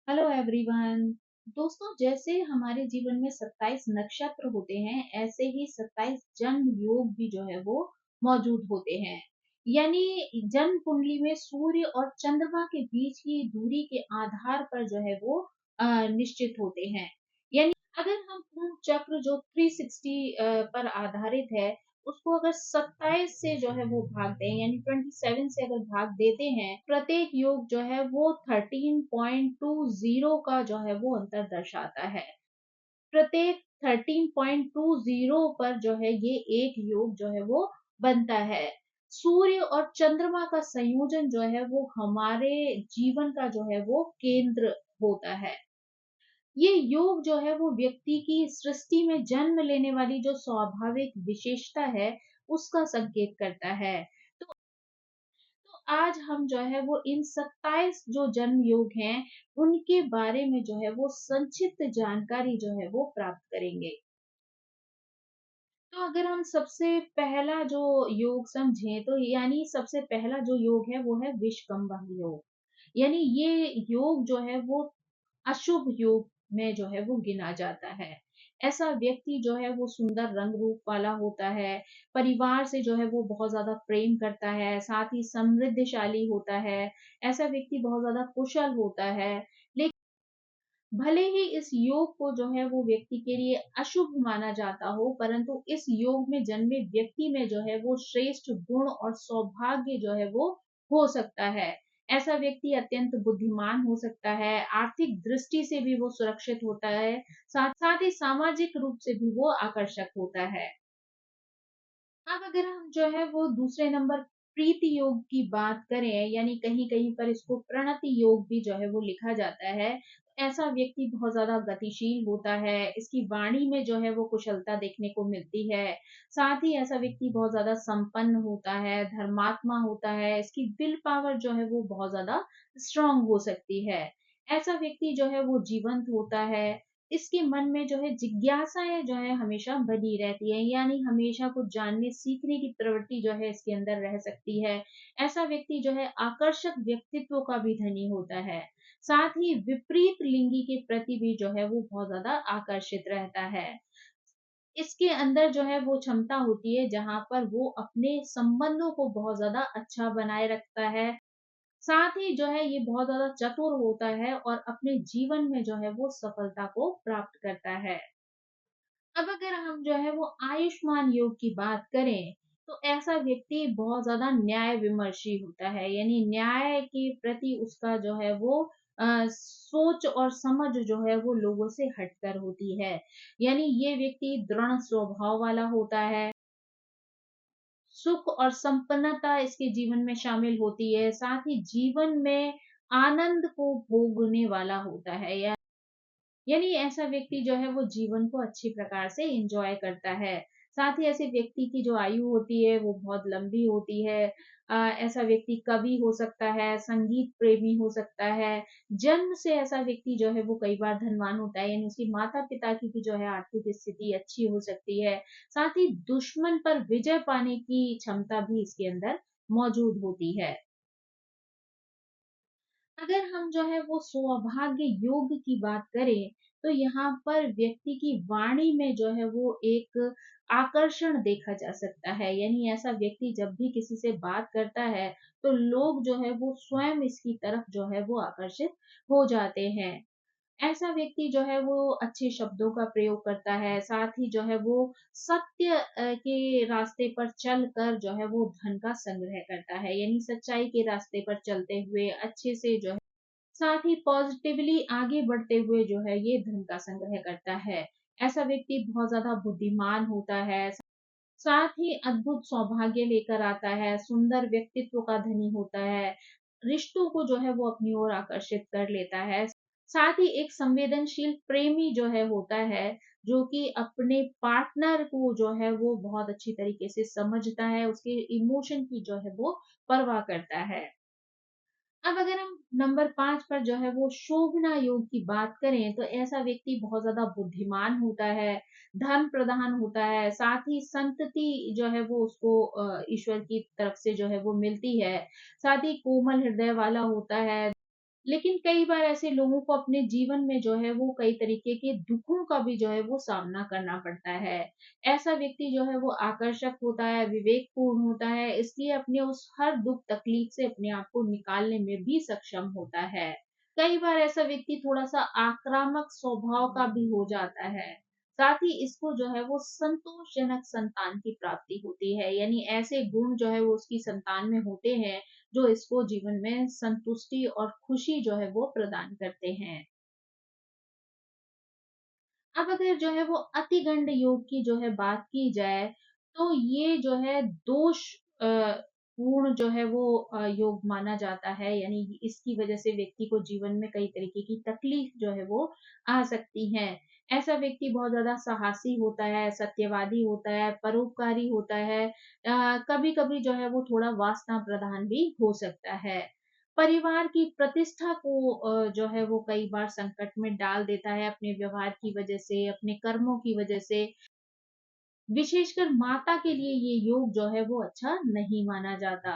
Hello everyone. दोस्तों, जैसे हमारे जीवन में 27 नक्षत्र होते हैं, ऐसे ही 27 जन्म योग भी जो है वो मौजूद होते हैं। यानी जन्म कुंडली में सूर्य और चंद्रमा के बीच की दूरी के आधार पर जो है वो निश्चित होते हैं। यानी अगर हम पूर्ण चक्र जो 360 पर आधारित है, उसको अगर 27 से जो है वो भाग दें, यानी 27 से अगर भाग देते हैं, प्रत्येक योग जो है वो 13.20 का जो है वो अंतर दर्शाता है। प्रत्येक 13.20 पर जो है ये एक योग जो है वो बनता है। सूर्य और चंद्रमा का संयोजन जो है वो हमारे जीवन का जो है वो केंद्र होता है। ये योग जो है वो व्यक्ति की सृष्टि में जन्म लेने वाली जो स्वाभाविक विशेषता है, उसका संकेत करता है। तो आज हम जो है वो इन 27 जो जन्म योग हैं, उनके बारे में जो है वो संक्षिप्त जानकारी जो है वो प्राप्त करेंगे। तो अगर हम सबसे पहला जो योग समझें, तो यानी सबसे पहला जो योग है वो है विषकंभक योग। यानी ये योग जो है वो अशुभ योग में जो है वो गिना जाता है। ऐसा व्यक्ति जो है वो सुंदर रंग रूप वाला होता है, परिवार से जो है वो बहुत ज़्यादा प्रेम करता है, साथ ही समृद्धशाली होता है। ऐसा व्यक्ति बहुत ज़्यादा कुशल होता है। लेकिन भले ही इस योग को जो है वो व्यक्ति के लिए अशुभ माना जाता हो, परंतु इस योग में जन्मे व्यक्ति में जो है वो श्रेष्ठ गुण और सौभाग्य जो है वो हो सकता है। ऐसा व्यक्ति अत्यंत बुद्धिमान हो सकता है, आर्थिक दृष्टि से भी वो सुरक्षित होता है, साथ साथ ही सामाजिक रूप से भी वो आकर्षक होता है। अब अगर हम जो है वो दूसरे नंबर प्रीति योग की बात करें, यानी कहीं-कहीं पर इसको प्रणति योग भी जो है वो लिखा जाता है। ऐसा व्यक्ति बहुत ज़्यादा गतिशील होता है, इसकी वाणी में जो है वो कुशलता देखने को मिलती है। साथ ही ऐसा व्यक्ति बहुत ज़्यादा संपन्न होता है, धर्मात्मा होता है, इसकी विल पावर जो है वो बहुत ज़्यादा स्ट्रॉन्ग हो सकती है। ऐसा व्यक्ति जो है वो जीवंत होता है, इसके मन में जो है जिज्ञासाएँ जो है हमेशा बनी रहती है, यानी हमेशा कुछ जानने सीखने की प्रवृत्ति जो है इसके अंदर रह सकती है। ऐसा व्यक्ति जो है आकर्षक व्यक्तित्व का भी धनी होता है। साथ ही विपरीत लिंगी के प्रति भी जो है वो बहुत ज़्यादा आकर्षित रहता है। इसके अंदर जो है वो क्षमता होती है जहाँ पर वो अपने संबंधों को बहुत ज़्यादा अच्छा बनाए रखता है। साथ ही जो है ये बहुत ज़्यादा चतुर होता है और अपने जीवन में जो है वो सफलता को प्राप्त करता है। अब अगर हम जो है वो आयुष्मान योग की बात करें, तो ऐसा व्यक्ति बहुत ज़्यादा न्याय विमर्शी होता है, यानी न्याय के प्रति उसका जो है वो सोच और समझ जो है वो लोगों से हटकर होती है। यानी ये व्यक्ति दृढ़ स्वभाव वाला होता है, सुख और संपन्नता इसके जीवन में शामिल होती है, साथ ही जीवन में आनंद को भोगने वाला होता है। यानी ऐसा व्यक्ति जो है वो जीवन को अच्छी प्रकार से एंजॉय करता है। साथ ही ऐसे व्यक्ति की जो आयु होती है वो बहुत लंबी होती है। ऐसा व्यक्ति कवि हो सकता है, संगीत प्रेमी हो सकता है। जन्म से ऐसा व्यक्ति जो है वो कई बार धनवान होता है, यानी उसके माता-पिता की भी जो है आर्थिक स्थिति अच्छी हो सकती है। साथ ही दुश्मन पर विजय पाने की क्षमता भी इसके अंदर मौजूद होती है। अगर हम जो है वो सौभाग्य योग की बात करें, तो यहाँ पर व्यक्ति की वाणी में जो है वो एक आकर्षण देखा जा सकता है। यानी ऐसा व्यक्ति जब भी किसी से बात करता है, तो लोग जो है वो स्वयं इसकी तरफ जो है वो आकर्षित हो जाते हैं। ऐसा व्यक्ति जो है वो अच्छे शब्दों का प्रयोग करता है, साथ ही जो है वो सत्य के रास्ते पर चलकर जो है वो धन का संग्रह करता है। यानी सच्चाई के रास्ते पर चलते हुए अच्छे से जो है, साथ ही पॉजिटिवली आगे बढ़ते हुए जो है ये धन का संग्रह करता है। ऐसा व्यक्ति बहुत ज़्यादा बुद्धिमान होता है, साथ ही अद्भुत सौभाग्य लेकर आता है, सुंदर व्यक्तित्व का धनी होता है, रिश्तों को जो है वो अपनी ओर आकर्षित कर लेता है। साथ ही एक संवेदनशील प्रेमी जो है होता है, जो कि अपने पार्टनर को जो है वो बहुत अच्छी तरीके से समझता है, उसके इमोशन की जो है वो परवाह करता है। अब अगर हम नंबर 5 पर जो है वो शोभना योग की बात करें, तो ऐसा व्यक्ति बहुत ज़्यादा बुद्धिमान होता है, धन प्रधान होता है, साथ ही संतति जो है वो उसको ईश्वर की तरफ से जो है वो मिलती है। साथ ही कोमल हृदय वाला होता है, लेकिन कई बार ऐसे लोगों को अपने जीवन में जो है वो कई तरीके के दुखों का भी जो है वो सामना करना पड़ता है। ऐसा व्यक्ति जो है वो आकर्षक होता है, विवेकपूर्ण होता है, इसलिए अपने उस हर दुख तकलीफ से अपने आप को निकालने में भी सक्षम होता है। कई बार ऐसा व्यक्ति थोड़ा-सा आक्रामक स्वभाव का भी हो जाता है। साथ ही इसको जो है वो संतोषजनक संतान की प्राप्ति होती है, यानी ऐसे गुण जो है वो उसकी संतान में होते हैं, जो इसको जीवन में संतुष्टि और खुशी जो है वो प्रदान करते हैं। अब अगर जो है वो अतिगंड योग की जो है बात की जाए, तो ये जो है दोष पूर्ण जो है वो योग माना जाता है, यानी इसकी वजह से व्यक्ति को जीवन में कई तरीके की तकलीफ जो है वो आ सकती है। ऐसा व्यक्ति बहुत ज़्यादा साहसी होता है, सत्यवादी होता है, परोपकारी होता है। कभी-कभी जो है वो थोड़ा वासना प्रधान भी हो सकता है। परिवार की प्रतिष्ठा को जो है वो कई बार संकट में डाल देता है अपने व्यवहार की वजह से, अपने कर्मों की वजह से। विशेषकर माता के लिए ये योग जो है वो अच्छा नहीं माना जाता।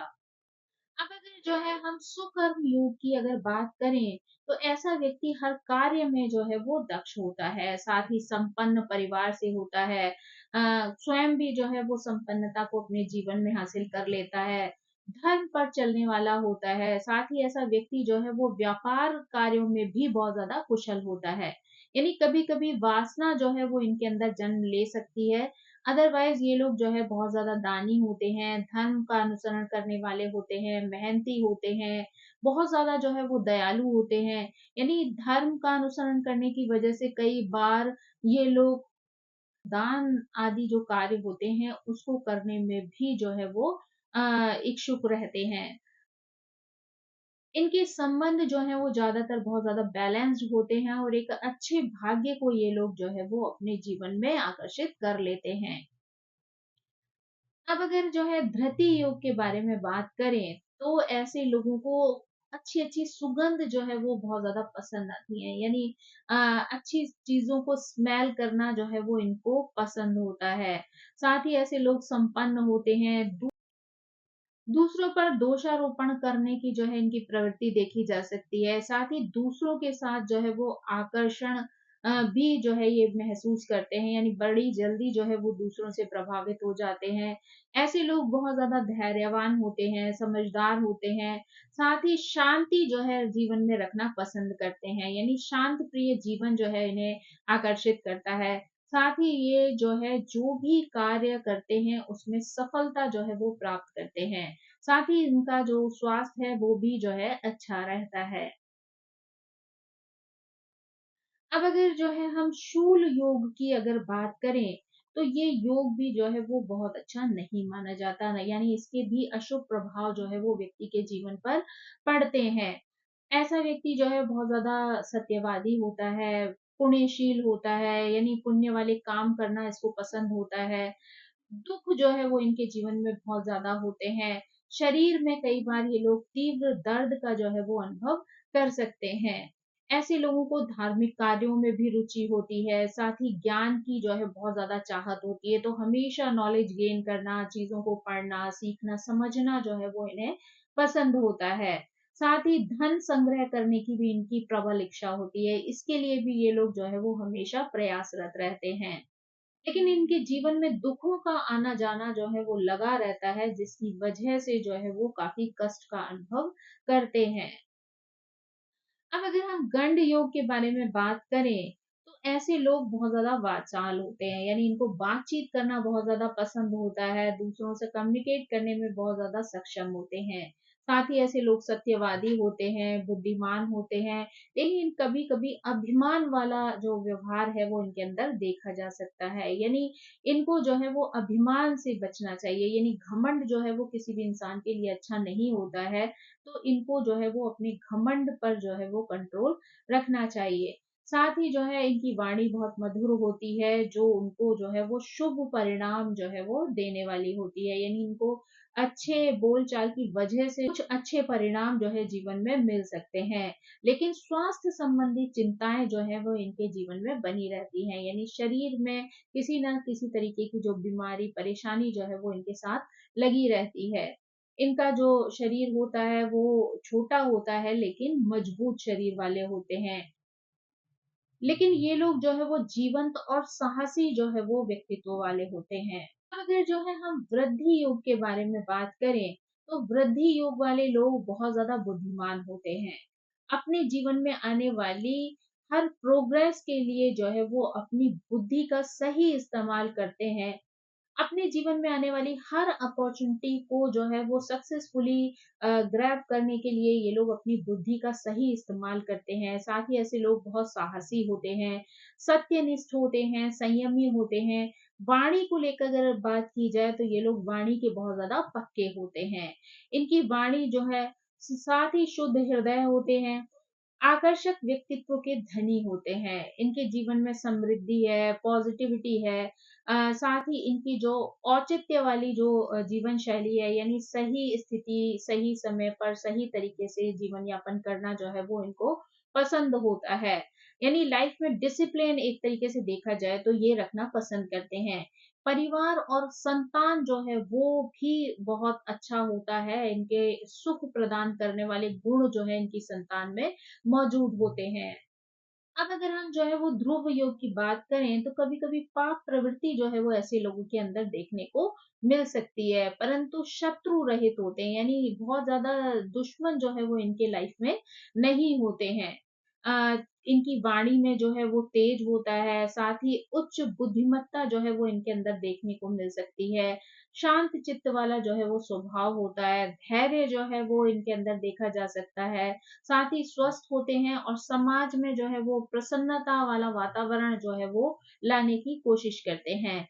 अब अगर जो है हम सुकर्म योग की अगर बात करें, तो ऐसा व्यक्ति हर कार्य में जो है वो दक्ष होता है, साथ ही संपन्न परिवार से होता है। स्वयं भी जो है वो संपन्नता को अपने जीवन में हासिल कर लेता है। धर्म पर चलने वाला होता है, साथ ही ऐसा व्यक्ति जो है वो व्यापार कार्यों में भी बहुत ज़्यादा कुशल होता है। यानी कभी-कभी वासना जो है वो इनके अंदर जन्म ले सकती है। अदरवाइज़ ये लोग जो है बहुत ज़्यादा दानी होते हैं, धर्म का अनुसरण करने वाले होते हैं, मेहनती होते हैं, बहुत ज़्यादा जो है वो दयालु होते हैं। यानी धर्म का अनुसरण करने की वजह से कई बार ये लोग दान आदि जो कार्य होते हैं, उसको करने में भी जो है वो इच्छुक रहते हैं। इनके संबंध जो हैं वो ज़्यादातर बहुत ज़्यादा बैलेंस्ड होते हैं और एक अच्छे भाग्य को ये लोग जो है वो अपने जीवन में आकर्षित कर लेते हैं। अब अगर जो है धृति योग के बारे में बात करें, तो ऐसे लोगों को अच्छी-अच्छी सुगंध जो है वो बहुत ज़्यादा पसंद आती है। यानी अ, अच्छी चीज़ों को स्मेल करना जो है वो इनको पसंद होता है। साथ ही ऐसे लोग संपन्न होते हैं, दूसरों पर दोषारोपण करने की जो है इनकी प्रवृत्ति देखी जा सकती है। साथ ही दूसरों के साथ जो है वो आकर्षण भी जो है ये महसूस करते हैं, यानी बड़ी जल्दी जो है वो दूसरों से प्रभावित हो जाते हैं। ऐसे लोग बहुत ज़्यादा धैर्यवान होते हैं, समझदार होते हैं, साथ ही शांति जो है जीवन में रखना पसंद करते हैं, यानी शांत प्रिय जीवन जो है इन्हें आकर्षित करता है। साथ ही ये जो है जो भी कार्य करते हैं उसमें सफलता जो है वो प्राप्त करते हैं। साथ ही इनका जो स्वास्थ्य है वो भी जो है अच्छा रहता है। अब अगर जो है हम शूल योग की अगर बात करें, तो ये योग भी जो है वो बहुत अच्छा नहीं माना जाता, यानी इसके भी अशुभ प्रभाव जो है वो व्यक्ति के जीवन पर पड़ते हैं। ऐसा व्यक्ति जो है बहुत ज़्यादा सत्यवादी होता है, पुण्यशील होता है, यानी पुण्य वाले काम करना इसको पसंद होता है। दुःख जो है वो इनके जीवन में बहुत ज़्यादा होते हैं। शरीर में कई बार ये लोग तीव्र दर्द का जो है वो अनुभव कर सकते हैं। ऐसे लोगों को धार्मिक कार्यों में भी रुचि होती है, साथ ही ज्ञान की जो है बहुत ज़्यादा चाहत होती है, तो हमेशा नॉलेज गेन करना, चीज़ों को पढ़ना, सीखना, समझना जो है वो इन्हें पसंद होता है। साथ ही धन संग्रह करने की भी इनकी प्रबल इच्छा होती है, इसके लिए भी ये लोग जो है वो हमेशा प्रयासरत रहते हैं। लेकिन इनके जीवन में दुखों का आना-जाना जो है वो लगा रहता है, जिसकी वजह से जो है वो काफ़ी कष्ट का अनुभव करते हैं। अब अगर हम गंड योग के बारे में बात करें, तो ऐसे लोग बहुत ज़्यादा वाचाल होते हैं, यानी इनको बातचीत करना बहुत ज़्यादा पसंद होता है, दूसरों से कम्युनिकेट करने में बहुत ज़्यादा सक्षम होते हैं। साथ ही ऐसे लोग सत्यवादी होते हैं, बुद्धिमान होते हैं, लेकिन कभी-कभी अभिमान वाला जो व्यवहार है वो इनके अंदर देखा जा सकता है। यानी इनको जो है वो अभिमान से बचना चाहिए, यानी घमंड जो है वो किसी भी इंसान के लिए अच्छा नहीं होता है। तो इनको जो है वो अपने घमंड पर जो है वो कंट्रोल रखना चाहिए। साथ ही जो है इनकी वाणी बहुत मधुर होती है, जो उनको जो है वो शुभ परिणाम जो है वो देने वाली होती है। यानी इनको अच्छे बोलचाल की वजह से कुछ अच्छे परिणाम जो है जीवन में मिल सकते हैं। लेकिन स्वास्थ्य संबंधी चिंताएँ जो है वो इनके जीवन में बनी रहती हैं। यानी शरीर में किसी न किसी तरीके की जो बीमारी, परेशानी जो है वो इनके साथ लगी रहती है। इनका जो शरीर होता है वो छोटा होता है लेकिन मजबूत शरीर वाले होते हैं। लेकिन ये लोग जो है वो जीवंत और साहसी जो है वो व्यक्तित्व वाले होते हैं। अगर जो है हम वृद्धि योग के बारे में बात करें, तो वृद्धि योग वाले लोग बहुत ज्यादा बुद्धिमान होते हैं। अपने जीवन में आने वाली हर प्रोग्रेस के लिए जो है वो अपनी बुद्धि का सही इस्तेमाल करते हैं। अपने जीवन में आने वाली हर अपॉर्चुनिटी को जो है वो सक्सेसफुली ग्रैब करने के लिए ये लोग अपनी बुद्धि का सही इस्तेमाल करते हैं। साथ ही ऐसे लोग बहुत साहसी होते हैं, सत्यनिष्ठ होते हैं, संयमी होते हैं। वाणी को लेकर अगर बात की जाए तो ये लोग वाणी के बहुत ज्यादा पक्के होते हैं। इनकी वाणी जो है साथ ही शुद्ध हृदय होते हैं, आकर्षक व्यक्तित्व के धनी होते हैं। इनके जीवन में समृद्धि है, पॉजिटिविटी है। साथ ही इनकी जो औचित्य वाली जो जीवन शैली है, यानी सही स्थिति, सही समय पर सही तरीके से जीवन यापन करना जो है वो इनको पसंद होता है। यानी लाइफ में डिसिप्लिन एक तरीके से देखा जाए तो ये रखना पसंद करते हैं। परिवार और संतान जो है वो भी बहुत अच्छा होता है। इनके सुख प्रदान करने वाले गुण जो है इनकी संतान में मौजूद होते हैं। अब अगर हम जो है वो ध्रुव योग की बात करें तो कभी-कभी पाप प्रवृत्ति जो है वो ऐसे लोगों के अंदर देखने को मिल सकती है, परंतु शत्रु रहित होते हैं, यानी बहुत ज़्यादा दुश्मन जो है वो इनके लाइफ में नहीं होते हैं। इनकी वाणी में जो है वो तेज होता है, साथ ही उच्च बुद्धिमत्ता जो है वो इनके अंदर देखने को मिल सकती है। शांत चित्त वाला जो है वो स्वभाव होता है, धैर्य जो है वो इनके अंदर देखा जा सकता है। साथ ही स्वस्थ होते हैं और समाज में जो है वो प्रसन्नता वाला वातावरण जो है वो लाने की कोशिश करते हैं।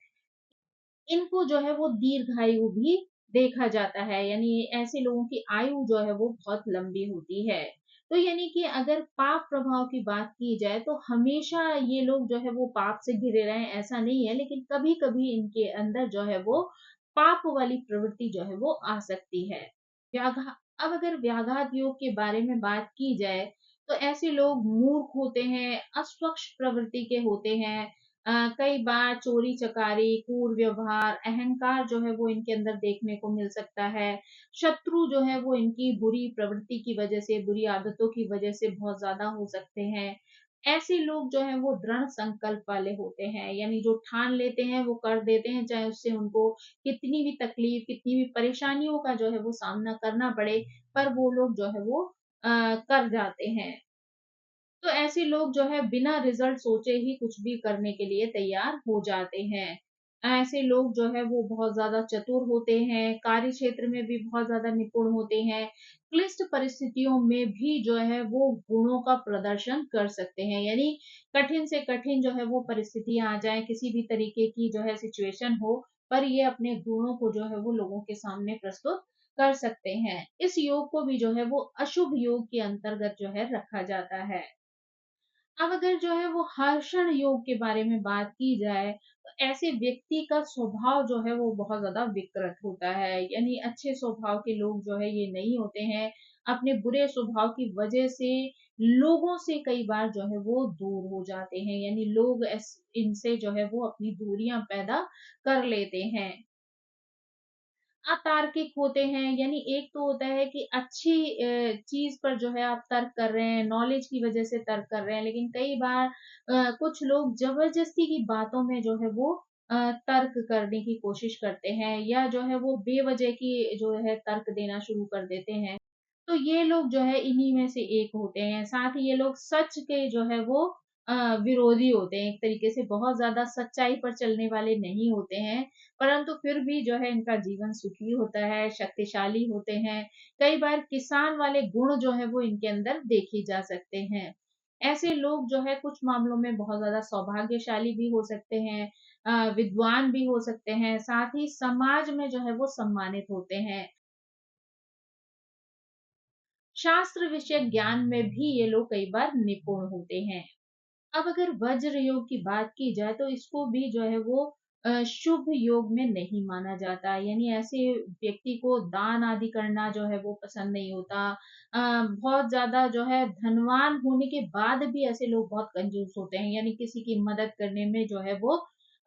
इनको जो है वो दीर्घायु भी देखा जाता है, यानी ऐसे लोगों की आयु जो है वो बहुत लंबी होती है। तो यानी कि अगर पाप प्रभाव की बात की जाए तो हमेशा ये लोग जो है वो पाप से घिरे रहे ऐसा नहीं है, लेकिन कभी-कभी इनके अंदर जो है वो पाप वाली प्रवृत्ति जो है वो आ सकती है। व्याघा अब अगर व्याघात योग के बारे में बात की जाए तो ऐसे लोग मूर्ख होते हैं, अस्वच्छ प्रवृत्ति के होते हैं। कई बार चोरी चकारी, क्रूर व्यवहार, अहंकार जो है वो इनके अंदर देखने को मिल सकता है। शत्रु जो है वो इनकी बुरी प्रवृत्ति की वजह से, बुरी आदतों की वजह से बहुत ज्यादा हो सकते हैं। ऐसे लोग जो है वो दृढ़ संकल्प वाले होते हैं, यानी जो ठान लेते हैं वो कर देते हैं, चाहे उससे उनको कितनी भी तकलीफ, कितनी भी परेशानियों का जो है वो सामना करना पड़े, पर वो लोग जो है वो कर जाते हैं। तो ऐसे लोग जो है बिना रिजल्ट सोचे ही कुछ भी करने के लिए तैयार हो जाते हैं। ऐसे लोग जो है वो बहुत ज़्यादा चतुर होते हैं, कार्य क्षेत्र में भी बहुत ज़्यादा निपुण होते हैं। क्लिष्ट परिस्थितियों में भी जो है वो गुणों का प्रदर्शन कर सकते हैं। यानी कठिन से कठिन जो है वो परिस्थितियाँ आ जाएँ, किसी भी तरीके की जो है सिचुएशन हो, पर ये अपने गुणों को जो है वो लोगों के सामने प्रस्तुत कर सकते हैं। इस योग को भी जो है वो अशुभ योग के अंतर्गत जो है रखा जाता है। अब अगर जो है वो हर्षण योग के बारे में बात की जाए, तो ऐसे व्यक्ति का स्वभाव जो है वो बहुत ज़्यादा विकृत होता है। यानी अच्छे स्वभाव के लोग जो है ये नहीं होते हैं। अपने बुरे स्वभाव की वजह से लोगों से कई बार जो है वो दूर हो जाते हैं। यानी लोग इनसे जो है वो अपनी दूरियां पैदा कर लेते हैं। अतार्किक होते हैं, यानी एक तो होता है कि अच्छी चीज पर जो है आप तर्क कर रहे हैं, नॉलेज की वजह से तर्क कर रहे हैं, लेकिन कई बार कुछ लोग जबरदस्ती की बातों में जो है वो तर्क करने की कोशिश करते हैं, या जो है वो बेवजह की जो है तर्क देना शुरू कर देते हैं। तो ये लोग जो है इन्हीं में से एक होते हैं। साथ ही ये लोग सच के जो है वो अ, विरोधी होते हैं। एक तरीके से बहुत ज़्यादा सच्चाई पर चलने वाले नहीं होते हैं, परंतु फिर भी जो है इनका जीवन सुखी होता है, शक्तिशाली होते हैं। कई बार किसान वाले गुण जो है वो इनके अंदर देखे जा सकते हैं। ऐसे लोग जो है कुछ मामलों में बहुत ज़्यादा सौभाग्यशाली भी हो सकते हैं, विद्वान भी हो सकते हैं, साथ ही समाज में जो है वो सम्मानित होते हैं। शास्त्र विषयक ज्ञान में भी ये लोग कई बार निपुण होते हैं। अब अगर वज्र योग की बात की जाए तो इसको भी जो है वो शुभ योग में नहीं माना जाता, यानी ऐसे व्यक्ति को दान आदि करना जो है वो पसंद नहीं होता। बहुत ज्यादा जो है धनवान होने के बाद भी ऐसे लोग बहुत कंजूस होते हैं, यानी किसी की मदद करने में जो है वो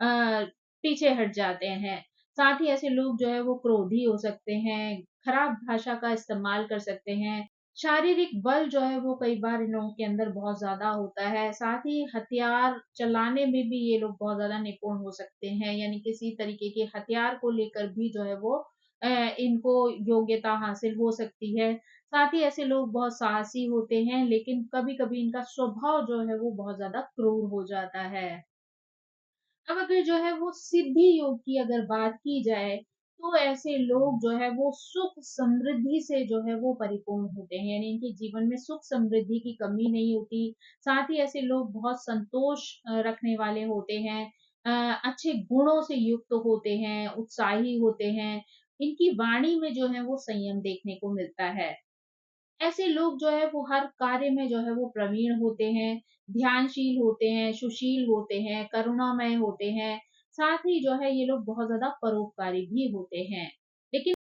पीछे हट जाते हैं। साथ ही ऐसे लोग जो है वो क्रोधी हो सकते हैं, खराब भाषा का इस्तेमाल कर सकते हैं। शारीरिक बल जो है वो कई बार इन लोगों के अंदर बहुत ज़्यादा होता है। साथ ही हथियार चलाने में भी ये लोग बहुत ज़्यादा निपुण हो सकते हैं, यानी किसी तरीके के हथियार को लेकर भी जो है वो इनको योग्यता हासिल हो सकती है। साथ ही ऐसे लोग बहुत साहसी होते हैं, लेकिन कभी-कभी इनका स्वभाव जो है वो बहुत ज़्यादा क्रूर हो जाता है। अब अगर जो है वो सिद्धि योग की अगर बात की जाए, तो ऐसे लोग जो है वो सुख समृद्धि से जो है वो परिपूर्ण होते हैं, यानी इनके जीवन में सुख समृद्धि की कमी नहीं होती। साथ ही ऐसे लोग बहुत संतोष रखने वाले होते हैं, अच्छे गुणों से युक्त होते हैं, उत्साही होते हैं। इनकी वाणी में जो है वो संयम देखने को मिलता है। ऐसे लोग जो है वो हर कार्य में जो है वो प्रवीण होते हैं, ध्यानशील होते हैं, सुशील होते हैं, करुणामय होते हैं। साथ ही जो है ये लोग बहुत ज़्यादा परोपकारी भी होते हैं। लेकिन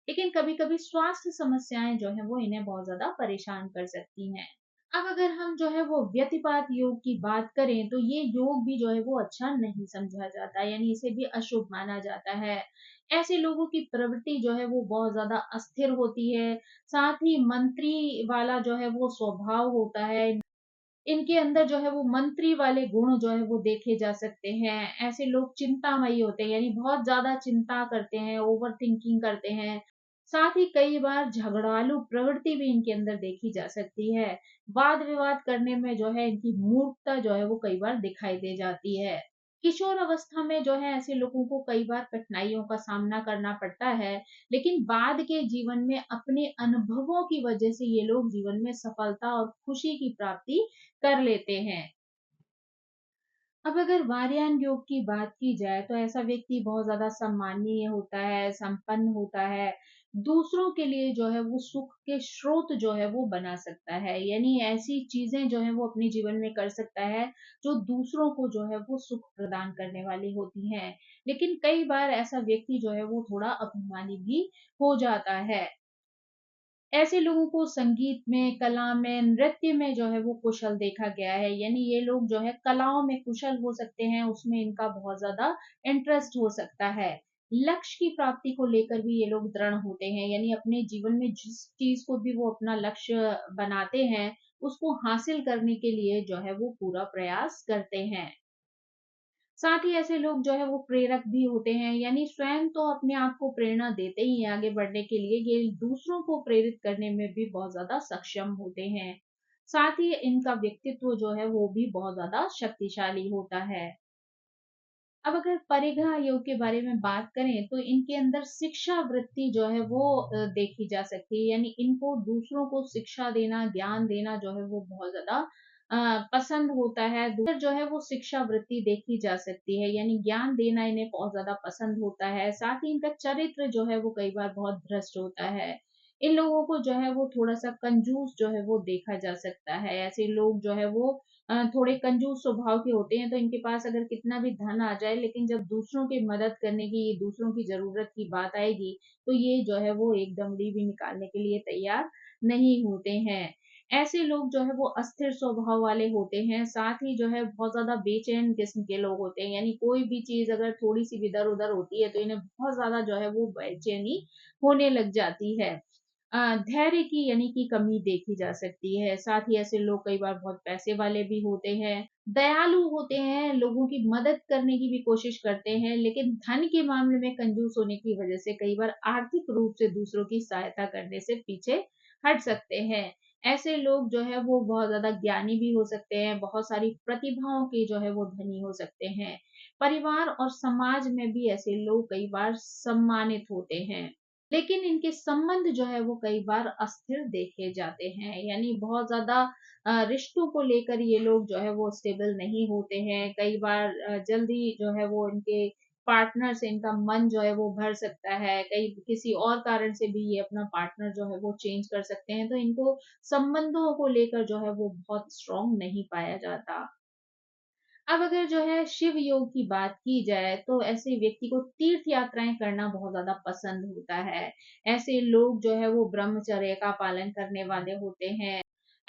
लेकिन कभी-कभी स्वास्थ्य समस्याएँ जो हैं वो इन्हें बहुत ज़्यादा परेशान कर सकती हैं। अब अगर हम जो है वो व्यतिपात योग की बात करें, तो ये योग भी जो है वो अच्छा नहीं समझा जाता, यानी इसे भी अशुभ माना जाता है। ऐसे लोगों की प्रवृत्ति जो है वो बहुत ज़्यादा अस्थिर होती है, साथ ही मंत्री वाला जो है वो स्वभाव होता है। इनके अंदर जो है वो मंत्री वाले गुण जो है वो देखे जा सकते हैं। ऐसे लोग चिंतामयी होते हैं, यानी बहुत ज़्यादा चिंता करते हैं, ओवरथिंकिंग करते हैं। साथ ही कई बार झगड़ालू प्रवृत्ति भी इनके अंदर देखी जा सकती है। वाद-विवाद करने में जो है इनकी मूर्खता जो है वो कई बार दिखाई दे जाती है। किशोर अवस्था में जो है ऐसे लोगों को कई बार कठिनाइयों का सामना करना पड़ता है, लेकिन बाद के जीवन में अपने अनुभवों की वजह से ये लोग जीवन में सफलता और खुशी की प्राप्ति कर लेते हैं। अब अगर वारियान योग की बात की जाए, तो ऐसा व्यक्ति बहुत ज़्यादा सम्माननीय होता है, संपन्न होता है, दूसरों के लिए जो है वो सुख के स्रोत जो है वो बना सकता है। यानी ऐसी चीज़ें जो है वो अपने जीवन में कर सकता है, जो दूसरों को जो है वो सुख प्रदान करने वाली होती हैं। लेकिन कई बार ऐसा व्यक्ति जो है वो थोड़ा अभिमानी भी हो जाता है। ऐसे लोगों को संगीत में, कला में, नृत्य में जो है वो कुशल देखा गया है। यानी ये लोग जो है कलाओं में कुशल हो सकते हैं, उसमें इनका बहुत ज़्यादा इंटरेस्ट हो सकता है। लक्ष्य की प्राप्ति को लेकर भी ये लोग दृढ़ होते हैं, यानी अपने जीवन में जिस चीज़ को भी वो अपना लक्ष्य बनाते हैं, उसको हासिल करने के लिए जो है वो पूरा प्रयास करते हैं। साथ ही ऐसे लोग जो है वो प्रेरक भी होते हैं, यानी स्वयं तो अपने आप को प्रेरणा देते ही हैं आगे बढ़ने के लिए, ये दूसरों को प्रेरित करने में भी बहुत ज़्यादा सक्षम होते हैं। साथ ही इनका व्यक्तित्व जो है वो भी बहुत ज़्यादा शक्तिशाली होता है। अब अगर परिग्रह योग के बारे में बात करें, तो इनके अंदर शिक्षा वृत्ति जो है वो देखी जा सकती है, यानी इनको दूसरों को शिक्षा देना, ज्ञान देना जो है वो बहुत ज़्यादा पसंद होता है। दूसर जो है वो शिक्षा वृत्ति देखी जा सकती है, यानी ज्ञान देना इन्हें बहुत ज़्यादा पसंद होता है। साथ ही इनका चरित्र जो है वो कई बार बहुत भ्रष्ट होता है। इन लोगों को जो है वो थोड़ा-सा कंजूस जो है वो देखा जा सकता है। ऐसे लोग जो है वो थोड़े कंजूस स्वभाव के होते हैं, तो इनके पास अगर कितना भी धन आ जाए, लेकिन जब दूसरों की मदद करने की, दूसरों की ज़रूरत की बात आएगी, तो ये जो है वो एक दमड़ी भी निकालने के लिए तैयार नहीं होते हैं। ऐसे लोग जो है वो अस्थिर स्वभाव वाले होते हैं, साथ ही जो है बहुत ज़्यादा बेचैन किस्म के लोग होते हैं, यानी कोई भी चीज़ अगर थोड़ी-सी भी इधर-उधर होती है, तो इन्हें बहुत ज़्यादा जो है वो बेचैनी होने लग जाती है। धैर्य की यानी कि कमी देखी जा सकती है। साथ ही ऐसे लोग कई बार बहुत पैसे वाले भी होते हैं, दयालु होते हैं, लोगों की मदद करने की भी कोशिश करते हैं, लेकिन धन के मामले में कंजूस होने की वजह से कई बार आर्थिक रूप से दूसरों की सहायता करने से पीछे हट सकते हैं। ऐसे लोग जो है वो बहुत ज़्यादा ज्ञानी भी हो सकते हैं, बहुत सारी प्रतिभाओं के जो है वो धनी हो सकते हैं। परिवार और समाज में भी ऐसे लोग कई बार सम्मानित होते हैं। लेकिन इनके संबंध जो है वो कई बार अस्थिर देखे जाते हैं, यानी बहुत ज़्यादा रिश्तों को लेकर ये लोग जो है वो स्टेबल नहीं होते हैं। कई बार जल्दी जो है वो इनके पार्टनर से इनका मन जो है वो भर सकता है। कई किसी और कारण से भी ये अपना पार्टनर जो है वो चेंज कर सकते हैं। तो इनको संबंधों को लेकर जो है वो बहुत स्ट्रॉन्ग नहीं पाया जाता। अब अगर जो है शिव योग की बात की जाए, तो ऐसे व्यक्ति को तीर्थ यात्राएँ करना बहुत ज़्यादा पसंद होता है। ऐसे लोग जो है वो ब्रह्मचर्य का पालन करने वाले होते हैं।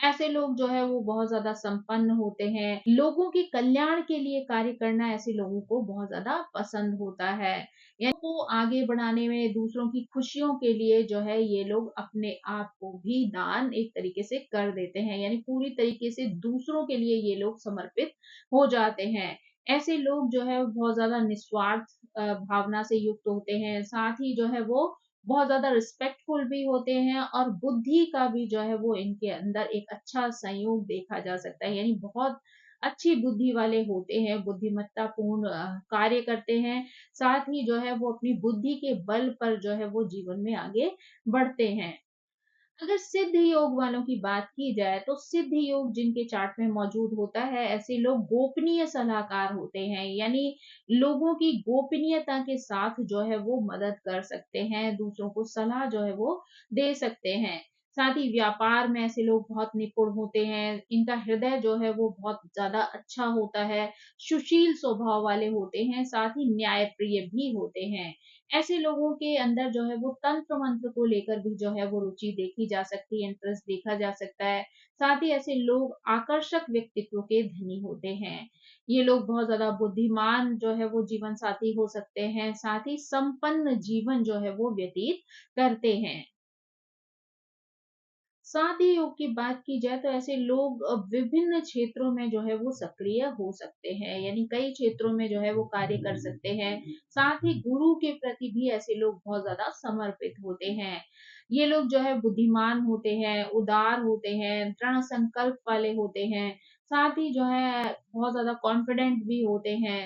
ऐसे लोग जो है वो बहुत ज़्यादा संपन्न होते हैं। लोगों के कल्याण के लिए कार्य करना ऐसे लोगों को बहुत ज़्यादा पसंद होता है। यानी को आगे बढ़ाने में दूसरों की खुशियों के लिए जो है ये लोग अपने आप को भी दान एक तरीके से कर देते हैं। यानी पूरी तरीके से दूसरों के लिए ये लोग समर्पित हो जाते हैं। ऐसे लोग जो है बहुत ज़्यादा निस्वार्थ भावना से युक्त होते हैं। साथ ही जो है वो बहुत ज़्यादा रिस्पेक्टफुल भी होते हैं और बुद्धि का भी जो है वो इनके अंदर एक अच्छा संयोग देखा जा सकता है। यानी बहुत अच्छी बुद्धि वाले होते हैं, बुद्धिमत्तापूर्ण कार्य करते हैं। साथ ही जो है वो अपनी बुद्धि के बल पर जो है वो जीवन में आगे बढ़ते हैं। अगर सिद्ध योग वालों की बात की जाए तो सिद्ध योग जिनके चार्ट में मौजूद होता है, ऐसे लोग गोपनीय सलाहकार होते हैं। यानी लोगों की गोपनीयता के साथ जो है वो मदद कर सकते हैं, दूसरों को सलाह जो है वो दे सकते हैं। साथ ही व्यापार में ऐसे लोग बहुत निपुण होते हैं, इनका हृदय जो है वो बहुत ज्यादा अच्छा होता है, सुशील स्वभाव वाले होते हैं, साथ ही न्यायप्रिय भी होते हैं। ऐसे लोगों के अंदर जो है वो तंत्र मंत्र को लेकर भी जो है वो रुचि देखी जा सकती है, इंटरेस्ट देखा जा सकता है। साथ ही ऐसे लोग आकर्षक व्यक्तित्व के धनी होते हैं। ये लोग बहुत ज्यादा बुद्धिमान जो है वो जीवन साथी हो सकते हैं, साथ ही संपन्न जीवन जो है वो व्यतीत करते हैं। साथ ही योग की बात की जाए तो ऐसे लोग विभिन्न क्षेत्रों में जो है वो सक्रिय हो सकते हैं। यानी कई क्षेत्रों में जो है वो कार्य कर सकते हैं। साथ ही गुरु के प्रति भी ऐसे लोग बहुत ज्यादा समर्पित होते हैं। ये लोग जो है बुद्धिमान होते हैं, उदार होते हैं, दृढ़ संकल्प वाले होते हैं। साथ ही जो है बहुत ज्यादा कॉन्फिडेंट भी होते हैं।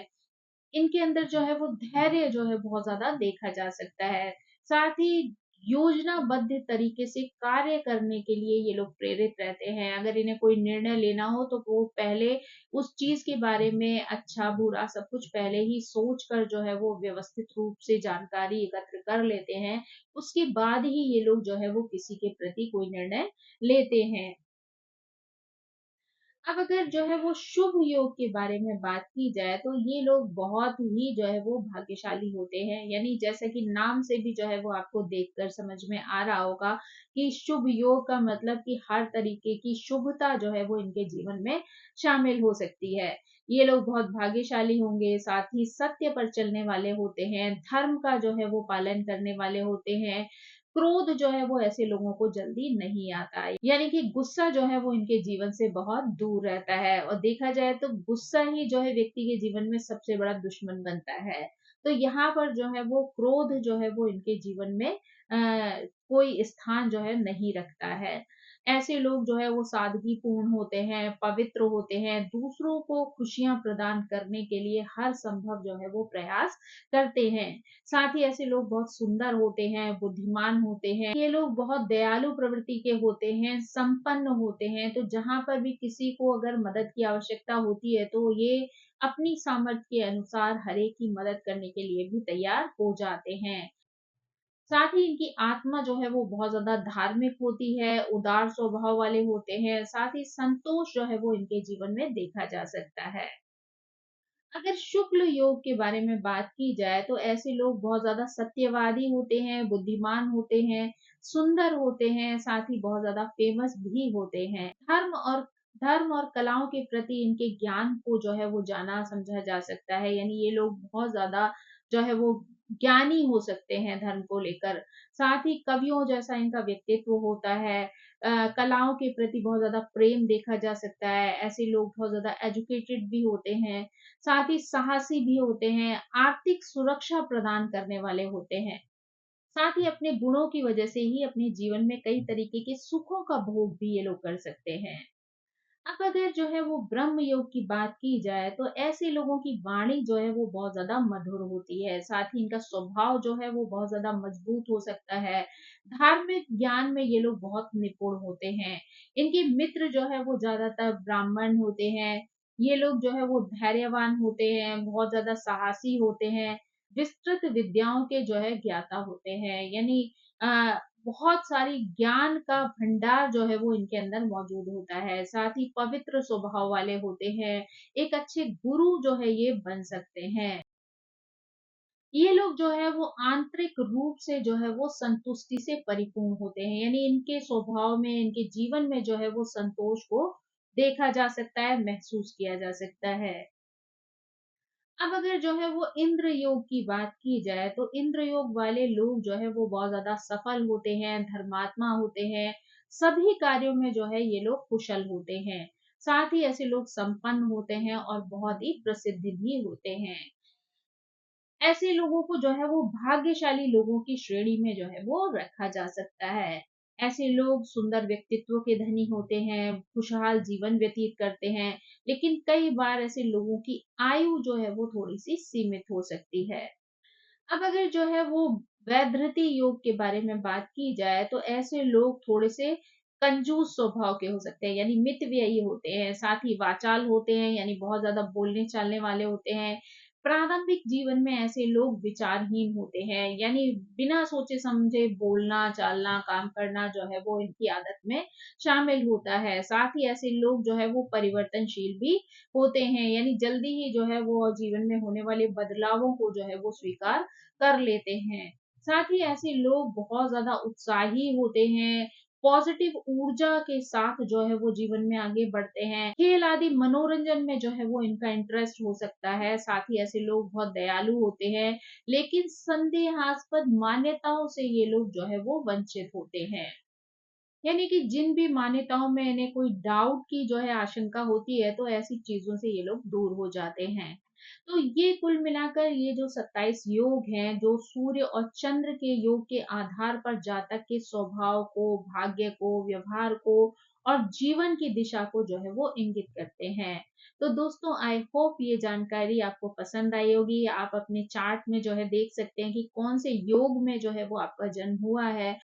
इनके अंदर जो है वो धैर्य जो है बहुत ज़्यादा देखा जा सकता है। साथ ही योजनाबद्ध तरीके से कार्य करने के लिए ये लोग प्रेरित रहते हैं। अगर इन्हें कोई निर्णय लेना हो तो वो पहले उस चीज़ के बारे में अच्छा-बुरा सब कुछ पहले ही सोच कर जो है वो व्यवस्थित रूप से जानकारी एकत्र कर लेते हैं। उसके बाद ही ये लोग जो है वो किसी के प्रति कोई निर्णय लेते हैं। अब अगर जो है वो शुभ योग के बारे में बात की जाए तो ये लोग बहुत ही जो है वो भाग्यशाली होते हैं। यानी जैसा कि नाम से भी जो है वो आपको देखकर समझ में आ रहा होगा कि शुभ योग का मतलब कि हर तरीके की शुभता जो है वो इनके जीवन में शामिल हो सकती है। ये लोग बहुत भाग्यशाली होंगे, साथ ही सत्य पर चलने वाले होते हैं, धर्म का जो है वो पालन करने वाले होते हैं। क्रोध जो है वो ऐसे लोगों को जल्दी नहीं आता है। यानी कि गुस्सा जो है वो इनके जीवन से बहुत दूर रहता है और देखा जाए तो गुस्सा ही जो है व्यक्ति के जीवन में सबसे बड़ा दुश्मन बनता है। तो यहाँ पर जो है वो क्रोध जो है वो इनके जीवन में कोई स्थान जो है नहीं रखता है। ऐसे लोग जो है वो सादगीपूर्ण होते हैं, पवित्र होते हैं, दूसरों को खुशियाँ प्रदान करने के लिए हर संभव जो है वो प्रयास करते हैं। साथ ही ऐसे लोग बहुत सुंदर होते हैं, बुद्धिमान होते हैं। ये लोग बहुत दयालु प्रवृत्ति के होते हैं, संपन्न होते हैं। तो जहाँ पर भी किसी को अगर मदद की आवश्यकता होती है तो ये अपनी सामर्थ्य के अनुसार हर एक की मदद करने के लिए भी तैयार हो जाते हैं। साथ ही इनकी आत्मा जो है वो बहुत ज़्यादा धार्मिक होती है, उदार स्वभाव वाले होते हैं, साथ ही संतोष जो है वो इनके जीवन में देखा जा सकता है। अगर शुक्ल योग के बारे में बात की जाए तो ऐसे लोग बहुत ज़्यादा सत्यवादी होते हैं, बुद्धिमान होते हैं, सुंदर होते हैं, साथ ही बहुत ज़्यादा फेमस भी होते हैं। धर्म और कलाओं के प्रति इनके ज्ञान को जो है वो जाना समझा जा सकता है। यानी ये लोग बहुत ज़्यादा जो है वो ज्ञानी हो सकते हैं धर्म को लेकर। साथ ही कवियों जैसा इनका व्यक्तित्व होता है। कलाओं के प्रति बहुत ज़्यादा प्रेम देखा जा सकता है। ऐसे लोग बहुत ज़्यादा एजुकेटेड भी होते हैं। साथ ही साहसी भी होते हैं, आर्थिक सुरक्षा प्रदान करने वाले होते हैं। साथ ही अपने गुणों की वजह से ही अपने जीवन में कई तरीके के सुखों का भोग भी ये लोग कर सकते हैं। अब अगर जो है वो ब्रह्म योग की बात की जाए तो ऐसे लोगों की वाणी जो है वो बहुत ज्यादा मधुर होती है। साथ ही इनका स्वभाव जो है वो बहुत ज्यादा मजबूत हो सकता है। धार्मिक ज्ञान में ये लोग बहुत निपुण होते हैं। इनके मित्र जो है वो ज्यादातर ब्राह्मण होते हैं। ये लोग जो है वो धैर्यवान होते हैं, बहुत ज्यादा साहसी होते हैं, विस्तृत विद्याओं के जो है ज्ञाता होते हैं। यानी अ, बहुत सारी ज्ञान का भंडार जो है वो इनके अंदर मौजूद होता है। साथ ही पवित्र स्वभाव वाले होते हैं। एक अच्छे गुरु जो है ये बन सकते हैं। ये लोग जो है वो आंतरिक रूप से जो है वो संतुष्टि से परिपूर्ण होते हैं, यानी इनके स्वभाव में, इनके जीवन में जो है वो संतोष को देखा जा सकता है, महसूस किया जा सकता है। अब अगर जो है वो इंद्र योग की बात की जाए, तो इंद्र योग वाले लोग जो है वो बहुत ज्यादा सफल होते हैं, धर्मात्मा होते हैं, सभी कार्यों में जो है ये लोग कुशल होते हैं। साथ ही ऐसे लोग संपन्न होते हैं और बहुत ही प्रसिद्ध भी होते हैं। ऐसे लोगों को जो है वो भाग्यशाली लोगों की श्रेणी में जो है वो रखा जा सकता है। ऐसे लोग सुंदर व्यक्तित्व के धनी होते हैं, खुशहाल जीवन व्यतीत करते हैं, लेकिन कई बार ऐसे लोगों की आयु जो है वो थोड़ी सी सीमित हो सकती है। अब अगर जो है वो वैधृति योग के बारे में बात की जाए, तो ऐसे लोग थोड़े से कंजूस स्वभाव के हो सकते हैं, यानी मितव्ययी होते हैं, साथ ही वाचाल होते हैं, यानी बहुत ज्यादा बोलने चालने वाले होते हैं। प्रारंभिक जीवन में ऐसे लोग विचारहीन होते हैं, यानी बिना सोचे समझे बोलना चालना काम करना जो है वो इनकी आदत में शामिल होता है। साथ ही ऐसे लोग जो है वो परिवर्तनशील भी होते हैं, यानी जल्दी ही जो है वो जीवन में होने वाले बदलावों को जो है वो स्वीकार कर लेते हैं। साथ ही ऐसे लोग बहुत ज़्यादा उत्साही होते हैं, पॉजिटिव ऊर्जा के साथ जो है वो जीवन में आगे बढ़ते हैं। खेल आदि मनोरंजन में जो है वो इनका इंटरेस्ट हो सकता है। साथ ही ऐसे लोग बहुत दयालु होते हैं, लेकिन संदेहास्पद मान्यताओं से ये लोग जो है वो वंचित होते हैं। यानी कि जिन भी मान्यताओं में इन्हें कोई डाउट की जो है आशंका होती है, तो ऐसी चीजों से ये लोग दूर हो जाते हैं। तो ये कुल मिलाकर ये जो 27 योग हैं, जो सूर्य और चंद्र के योग के आधार पर जातक के स्वभाव को, भाग्य को, व्यवहार को और जीवन की दिशा को जो है वो इंगित करते हैं। तो दोस्तों, आई होप ये जानकारी आपको पसंद आई होगी। आप अपने चार्ट में जो है देख सकते हैं कि कौन से योग में जो है वो आपका जन्म हुआ है,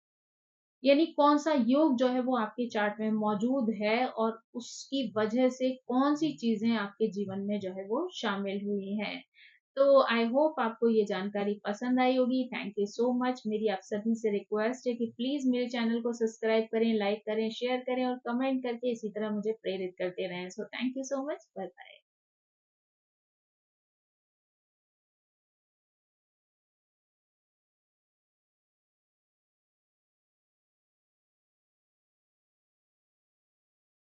यानी कौन-सा योग जो है वो आपके चार्ट में मौजूद है और उसकी वजह से कौन-सी चीज़ें आपके जीवन में जो है वो शामिल हुई हैं। तो आई होप आपको ये जानकारी पसंद आई होगी। Thank you so much. मेरी आप सभी से रिक्वेस्ट है कि प्लीज़ मेरे चैनल को सब्सक्राइब करें, लाइक करें, शेयर करें और कमेंट करके इसी तरह मुझे प्रेरित करते रहें। So thank you so much. Bye bye.